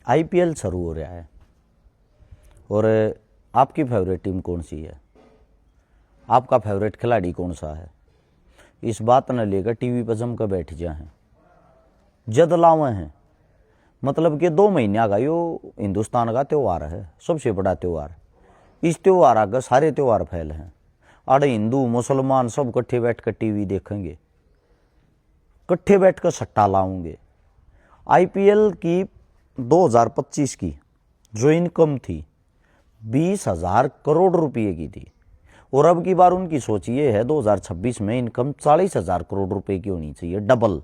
IPL शुरू हो रहा है और आपकी फेवरेट टीम कौन सी है, आपका फेवरेट खिलाड़ी कौन सा है, इस बात न लेकर टीवी पर जम कर बैठ जाए हैं। जद लावे हैं मतलब कि 2 महीने का यो हिंदुस्तान का त्यौहार है, सबसे बड़ा त्यौहार। इस त्यौहार आगे सारे त्यौहार फैल हैं। अरे हिंदू मुसलमान सब इकट्ठे बैठ कर टीवी देखेंगे, इकट्ठे बैठ कर सट्टा लाऊंगे। आईपीएल की 2025 की जो इनकम थी 20,000 करोड़ रुपए की थी और अब की बार उनकी सोच ये है 2026 में इनकम 40,000 करोड़ रुपए की होनी चाहिए, डबल।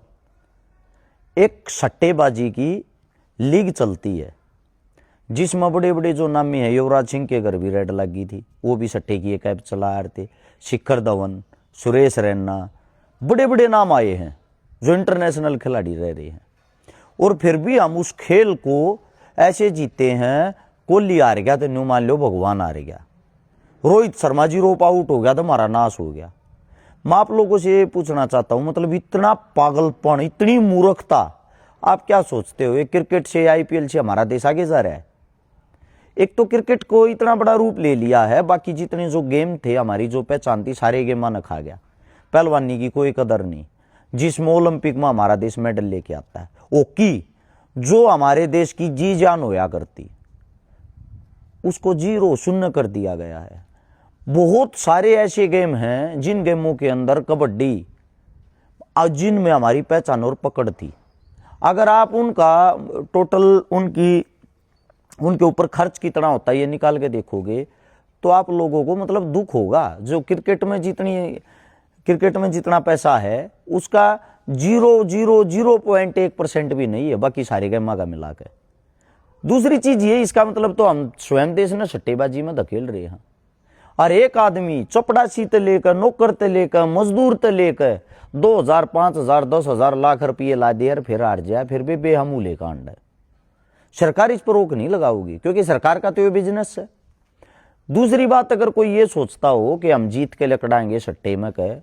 एक सट्टेबाजी की लीग चलती है जिसमें बड़े बड़े जो नामी है, युवराज सिंह के घर भी रेड लगी थी, वो भी सट्टे की एक ऐप चला रहे थे। शिखर धवन, सुरेश रैना, बड़े बड़े नाम आए हैं जो इंटरनेशनल खिलाड़ी रह रहे हैं। और फिर भी हम उस खेल को ऐसे जीते हैं, कोहली हार गया तो न्यू मान लो भगवान हार गया, रोहित शर्मा जी रोप आउट हो गया तो हमारा नाश हो गया। मैं आप लोगों से ये पूछना चाहता हूं, मतलब इतना पागलपन, इतनी मूर्खता, आप क्या सोचते हो? क्रिकेट से, आईपीएल से हमारा देश आगे जा रहा है। एक तो क्रिकेट को इतना बड़ा रूप ले लिया है, बाकी जितने जो गेम थे, हमारी जो पहचान थी, सारे गेम न खा गया। पहलवानी की कोई कदर नहीं, जिसमें ओलंपिक में हमारा देश मेडल लेके आता है, ओकी जो हमारे देश की जी जान होया करती, उसको 0 शून्य कर दिया गया है। बहुत सारे ऐसे गेम हैं जिन गेमों के अंदर कबड्डी, जिनमें हमारी पहचान और पकड़ थी। अगर आप उनका टोटल उनके ऊपर खर्च कितना होता है ये निकाल के देखोगे तो आप लोगों को मतलब दुख होगा। जो क्रिकेट में जितना पैसा है उसका 0.1% भी नहीं है बाकी सारे गेम का मिला के। दूसरी चीज ये, इसका मतलब तो हम स्वयं देश ने सट्टेबाजी में धकेल रहे हैं। और एक आदमी चपड़ासी से लेकर, नौकर से लेकर, मजदूर से लेकर 2,000, 5,000, 10,000 लाख रुपये ला दिया, फिर हार जाए, फिर भी बेहमूले कांड है। सरकार इस पर रोक नहीं लगाओगी क्योंकि सरकार का तो ये बिजनेस है। दूसरी बात, अगर कोई ये सोचता हो कि हम जीत के लकड़ाएंगे सट्टे में कहे,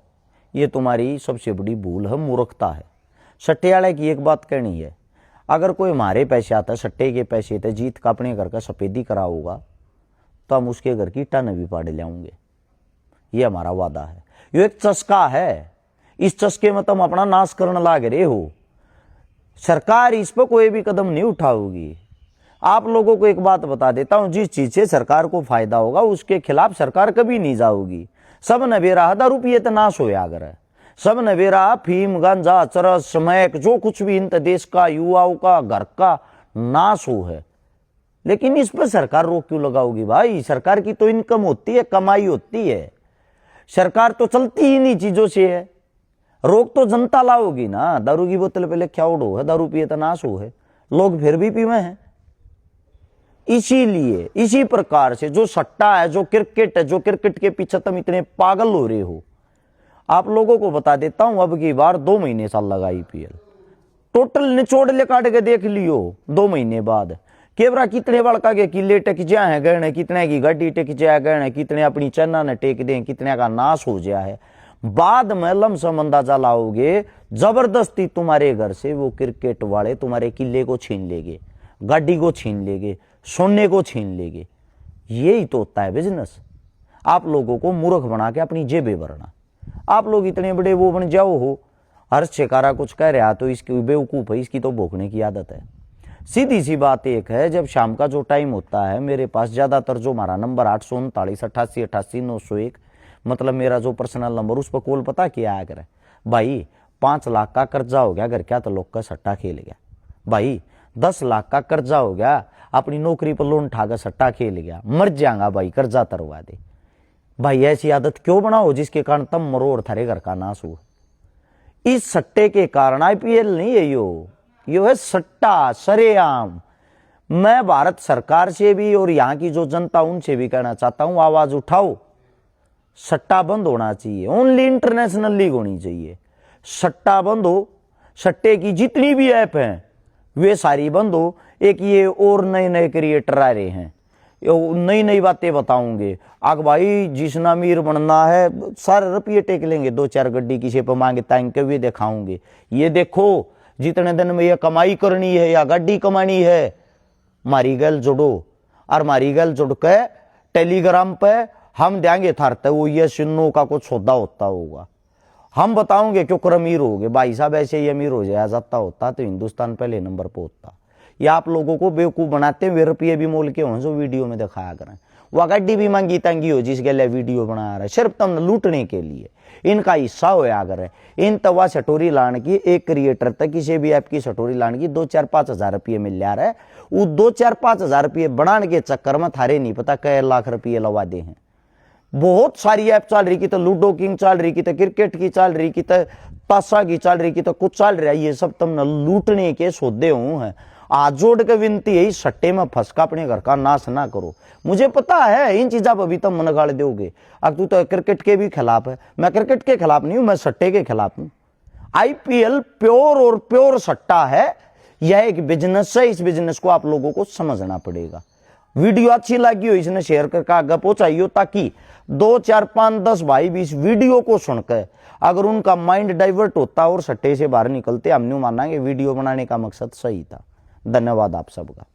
ये तुम्हारी सबसे बड़ी भूल है, मूर्खता है। सट्टे वाले की एक बात कहनी है, अगर कोई हमारे पैसे आता है, सट्टे के पैसे थे, जीत का अपने घर का सफेदी करा होगा तो हम उसके घर की टन भी पाड़ लाऊंगे। ये हमारा वादा है। ये एक चस्का है, इस चस्के में तुम अपना नाश करने लाग रहे हो। सरकार इस पर कोई भी कदम नहीं उठाओगी। आप लोगों को एक बात बता देता हूं, जिस चीज से सरकार को फायदा होगा उसके खिलाफ सरकार कभी नहीं जाओगी। सब नवेरा 1000 रुपये तो नाश होया अगर सब नवेरा फीम, गांजा, चरस, स्मैक, जो कुछ भी इन देश का, युवाओं का, घर का नाश हो है। लेकिन इस पर सरकार रोक क्यों लगाओगी भाई? सरकार की तो इनकम होती है, कमाई होती है। सरकार तो चलती ही नहीं चीजों से है। रोक तो जनता लाओगी ना। दारू की बोतल पहले क्या उड़ो है, दारू पिए तो नाश हो है, लोग फिर भी पीवे हैं। इसीलिए इसी प्रकार से जो सट्टा है, जो क्रिकेट है, जो क्रिकेट के पीछे तुम इतने पागल हो रहे हो, आप लोगों को बता देता हूं, अब की बार 2 महीने साल लगा आईपीएल, टोटल निचोड़ ले काट के देख लियो 2 महीने बाद केवरा कितने बड़का के किले टेक जा है गए, कितने की गाड़ी टेक जा गए, कितने अपनी चन्ना ने टेक दे, कितने का नाश हो गया है। बाद में लमसम अंदाजा लाओगे, जबरदस्ती तुम्हारे घर से वो क्रिकेट वाले तुम्हारे किले को छीन लेंगे, गाड़ी को छीन लेंगे, सोने को छीन लेंगे। यही तो होता है बिजनेस। आप लोगों को मूर्ख बना के अपनी जेबें भरना। आप लोग इतने बड़े वो बन जाओ हो, हर शिकारा कुछ कह रहा तो इसकी बेवकूफ है, इसकी तो भोंकने की आदत है। सीधी सी बात एक है, जब शाम का जो टाइम होता है, मेरे पास ज्यादातर जो हमारा नंबर 839 88 88 901, मतलब मेरा जो पर्सनल नंबर, उस पर कॉल पता क्या आया करे, भाई 5 लाख का कर्जा हो गया घर, क्या तो लोग का सट्टा खेल गया। भाई 10 लाख का कर्जा हो गया, अपनी नौकरी पर लोन उठाकर सट्टा खेल गया, मर जाएगा भाई, कर्जा तरवा दे। भाई ऐसी आदत क्यों बनाओ जिसके कारण तुम मरो और थारे घर का नाश हो। इस सट्टे के कारण आईपीएल नहीं है यो है सट्टा सरेआम। मैं भारत सरकार से भी और यहाँ की जो जनता उनसे भी कहना चाहता हूं, आवाज उठाओ, सट्टा बंद होना चाहिए। ओनली इंटरनेशनल लीग होनी चाहिए। सट्टा बंद हो, सट्टे की जितनी भी ऐप हैं वे सारी बंद हो। एक ये और नए नए क्रिएटर आ रहे हैं, नई नई बातें बताऊंगे। आग भाई जिसना अमीर बनना है सारे रुपये टेक लेंगे, 2-4 गड्डी किसी पर मांगे तांग के भी दिखाऊंगे। ये देखो जितने दिन में ये कमाई करनी है या गाड़ी कमानी है, मारी गल जुड़ो और मारी गल जुड़ के टेलीग्राम पे हम देंगे थारते वो ये सिन्नो का कुछ सौदा होता होगा, हम बताओगे क्यों कर अमीर हो गए भाई साहब, ऐसे ही अमीर हो जाया जाता होता तो हिंदुस्तान पहले नंबर पर होता। ये आप लोगों को बेवकूफ बनाते हैं, वे रुपये भी मोल के हों जो वीडियो में दिखाया करें, वह गड्डी भी मंगी तंगी हो जिसके लिए वीडियो बना रहा है सिर्फ तुम लूटने के लिए, इनका हिस्सा होया करे। इन तवा सटोरी लाने की एक क्रिएटर तक किसी भी ऐप की सटोरी लाने की 2-4-5 हजार रुपये मिल जा रहा है, वो 2-4-5 हजार रुपये बनाने के चक्कर में थारे नहीं पता कई लाख रुपये लगा दे हैं। बहुत सारी ऐप चल रही की तो लूडो किंग चल रही की तो क्रिकेट की चल रही की तो ताशा की चल रही की तो कुछ चल रहा है, ये सब तुम लूटने के सौदे हूं हैं। आज जोड़ के विनती है सट्टे में फंसका अपने घर का नाश ना करो। मुझे पता है इन चीजा पर भी तुम मन गाड़ दोगे, अब तू तो क्रिकेट के भी खिलाफ है, मैं क्रिकेट के खिलाफ नहीं हूं, मैं सट्टे के खिलाफ हूं। आईपीएल प्योर और प्योर सट्टा है, यह एक बिजनेस है, इस बिजनेस को आप लोगों को समझना पड़ेगा। वीडियो अच्छी लगी हो इसने शेयर करके आगे पहुंचाइयो, ताकि 2-4-5-10 भाई भी इस वीडियो को सुनकर अगर उनका माइंड डाइवर्ट होता और सट्टे से बाहर निकलते, हम नहीं मानेंगे वीडियो बनाने का मकसद सही था। धन्यवाद आप सबका।